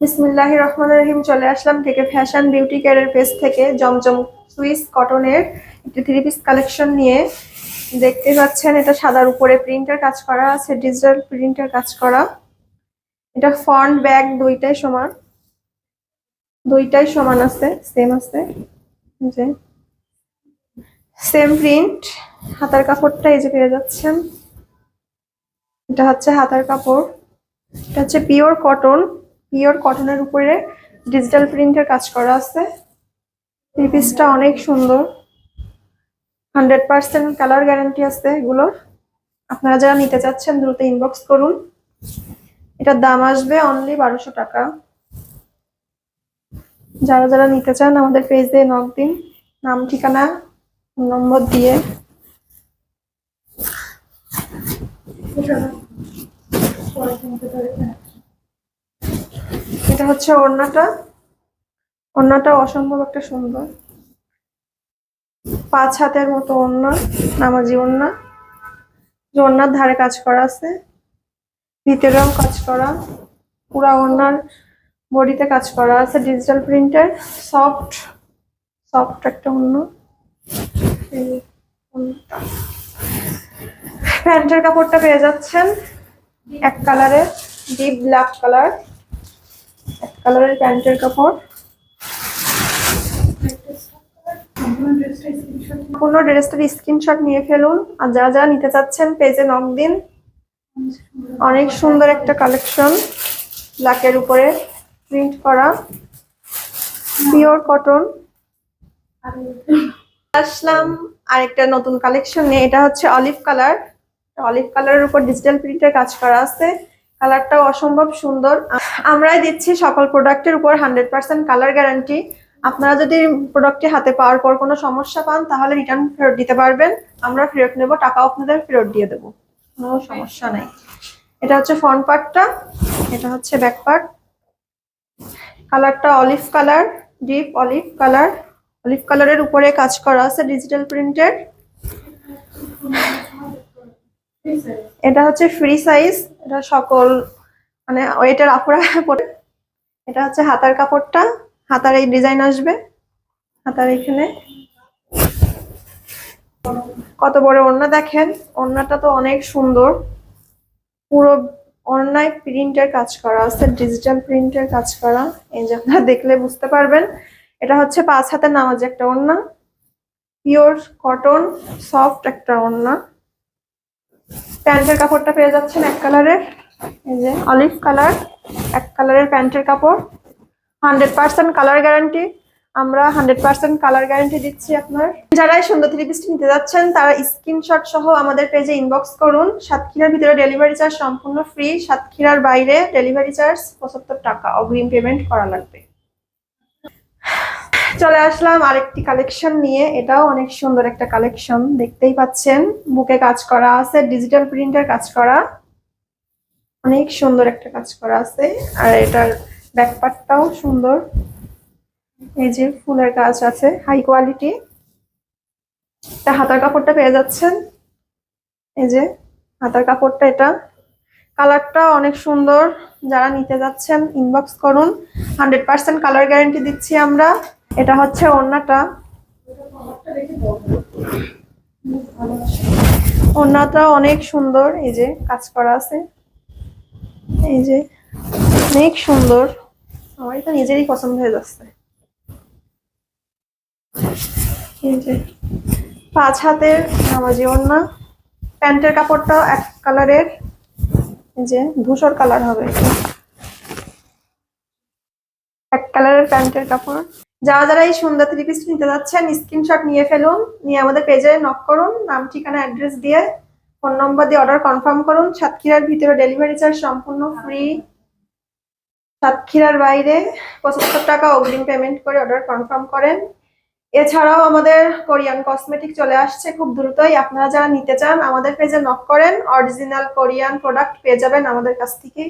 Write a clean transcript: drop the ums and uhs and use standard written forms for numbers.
বিসমিল্লাহির রহমানির রহিম। চলে আসলাম থেকে ফ্যাশন বিউটি কেয়ারের পেজ থেকে জমজম সুইস কটনের একটি থ্রি পিস কালেকশন নিয়ে। দেখতে পাচ্ছেন এটা সাদার উপরে প্রিন্টের কাজ করা আছে, ডিজিটাল প্রিন্টের কাজ করা। এটা ফ্রন্ট ব্যাক দুইটাই সমান আছে, সেম আছে, যে সেম প্রিন্ট। হাতার কাপড়টা এই যে পেয়ে যাচ্ছেন, এটা হচ্ছে হাতার কাপড়। এটা হচ্ছে পিওর কটনের উপরে ডিজিটাল প্রিন্টের কাজ করা আছে। থ্রি পিসটা অনেক সুন্দর, 100% কালার গ্যারান্টি আছে এগুলোর। আপনারা যারা নিতে চাচ্ছেন দ্রুত ইনবক্স করুন। এটার দাম আসবে অনলি 1200 টাকা। যারা যারা নিতে চান আমাদের পেজে নক দিন, নাম ঠিকানা নম্বর দিয়ে। এটা হচ্ছে ওড়নাটা অসম্ভব একটা সুন্দর, 5 হাতের মতো ওড়না, নামাজি ওড়না। ওড়নার ধারে কাজ করা আছে, ভিতরেও কাজ করা, পুরা ওড়নার বডিতে কাজ করা আছে ডিজিটাল প্রিন্টের। সফট সফট একটা ওড়না। প্যান্টের কাপড়টা পেয়ে যাচ্ছেন এক কালারের, ডিপ ব্ল্যাক কালার, এক কালারের প্যান্টের কাপড়। কোনো ড্রেসটার স্ক্রিনশট নিয়ে ফেলুন, আর যারা যারা নিতে চাচ্ছেন পেজে নক দিন। অনেক সুন্দর একটা কালেকশন, ব্ল্যাকের উপরে প্রিন্ট করা, পিওর কটন। আসলাম আরেকটা নতুন কালেকশন নিয়ে। এটা হচ্ছে অলিভ কালারের উপর ডিজিটাল প্রিন্টের কাজ করা আছে। কালারটাও অসম্ভব সুন্দর। আমরাই দিচ্ছি সকল প্রোডাক্টের উপর 100% কালার গ্যারান্টি। আপনারা যদি প্রোডাক্টটি হাতে পাওয়ার পর কোনো সমস্যা পান তাহলে রিটার্ন ফেরত দিতে পারবেন, আমরা ফেরত নেব, টাকাও আপনাদের ফেরত দিয়ে দেবো, কোনো সমস্যা নাই। এটা হচ্ছে ফ্রন্ট পার্টটা, এটা হচ্ছে ব্যাক পার্ট। কালারটা অলিভ কালার, ডিপ অলিভ কালারের উপরে কাজ করা আছে ডিজিটাল প্রিন্টের। এটা হচ্ছে ফ্রি সাইজ, এটা সকল মানে ওয়েটের আপুরা পরে। এটা হচ্ছে হাতার কাপড়টা, হাতার এই ডিজাইন আসবে, হাতার এখানে কত বড় ওড়না দেখেন। ওড়নাটা তো অনেক সুন্দর, পুরো ওড়নায় প্রিন্টের কাজ করা আছে, ডিজিটাল প্রিন্টের কাজ করা। এই যে আপনারা দেখলে বুঝতে পারবেন। এটা হচ্ছে 5 হাতের নামাজি একটা ওড়না, পিওর কটন, সফট একটা ওড়না। প্যান্টের কাপড়টা পেয়ে যাচ্ছেন এক কালারের, এই যে অলিভ কালার, এক কালারের প্যান্টের কাপড়। 100% কালার গ্যারান্টি, আমরা 100% কালার গ্যারান্টি দিচ্ছি আপনার। যারা এই সুন্দর থ্রি পিসটি নিতে যাচ্ছেন তারা স্ক্রিনশট সহ আমাদের পেজে ইনবক্স করুন। সাতক্ষীরার ভিতরে ডেলিভারি চার্জ সম্পূর্ণ ফ্রি, সাতক্ষীরার বাইরে ডেলিভারি চার্জ 75 টাকা অগ্রিম পেমেন্ট করা লাগবে। চলে আসলাম আরেকটি কালেকশন নিয়ে। এটাও অনেক সুন্দর একটা কালেকশন, দেখতেই পাচ্ছেন বুকে কাজ করা আছে, ডিজিটাল প্রিন্টের কাজ করা, অনেক সুন্দর একটা কাজ করা আছে। আর এটার ব্যাক পার্টটাও সুন্দর, এই যে ফুলের কাজ আছে, হাই কোয়ালিটি। হাতার কাপড়টা পেয়ে যাচ্ছেন, এই যে হাতার কাপড়টা। এটা কালারটা অনেক সুন্দর, যারা নিতে যাচ্ছেন ইনবক্স করুন, 100% কালার গ্যারান্টি দিচ্ছি আমরা। এটা হচ্ছে ওড়নাটা অনেক সুন্দর, এই যে কাজ করা আছে, এই যে অনেক সুন্দর, আমার এটা নিজেরই পছন্দ হয়ে যাচ্ছে। এই যে 5 হাতের নামাজি ওড়না, প্যান্টের কাপড়টাও এক কালারের, এই যে ধূসর কালার হবে, এক কালারের প্যান্টের কাপড়। যারা যারা এই সুন্দর থ্রি পিস নিতে যাচ্ছেন স্ক্রিনশট নিয়ে ফেলুন, নিয়ে আমাদের পেজে নক করুন, নাম ঠিকানা অ্যাড্রেস দিয়ে, ফোন নম্বর দিয়ে অর্ডার কনফার্ম করুন। সাতক্ষীরার ভিতরে ডেলিভারি চার্জ সম্পূর্ণ ফ্রি, সাতক্ষীরার বাইরে 75 টাকা অগ্রিম পেমেন্ট করে অর্ডার কনফার্ম করেন। এছাড়াও আমাদের কোরিয়ান কসমেটিক চলে আসছে খুব দ্রুতই। আপনারা যারা নিতে চান আমাদের পেজে নক করেন, অরিজিনাল কোরিয়ান প্রোডাক্ট পেয়ে যাবেন আমাদের কাছ থেকে।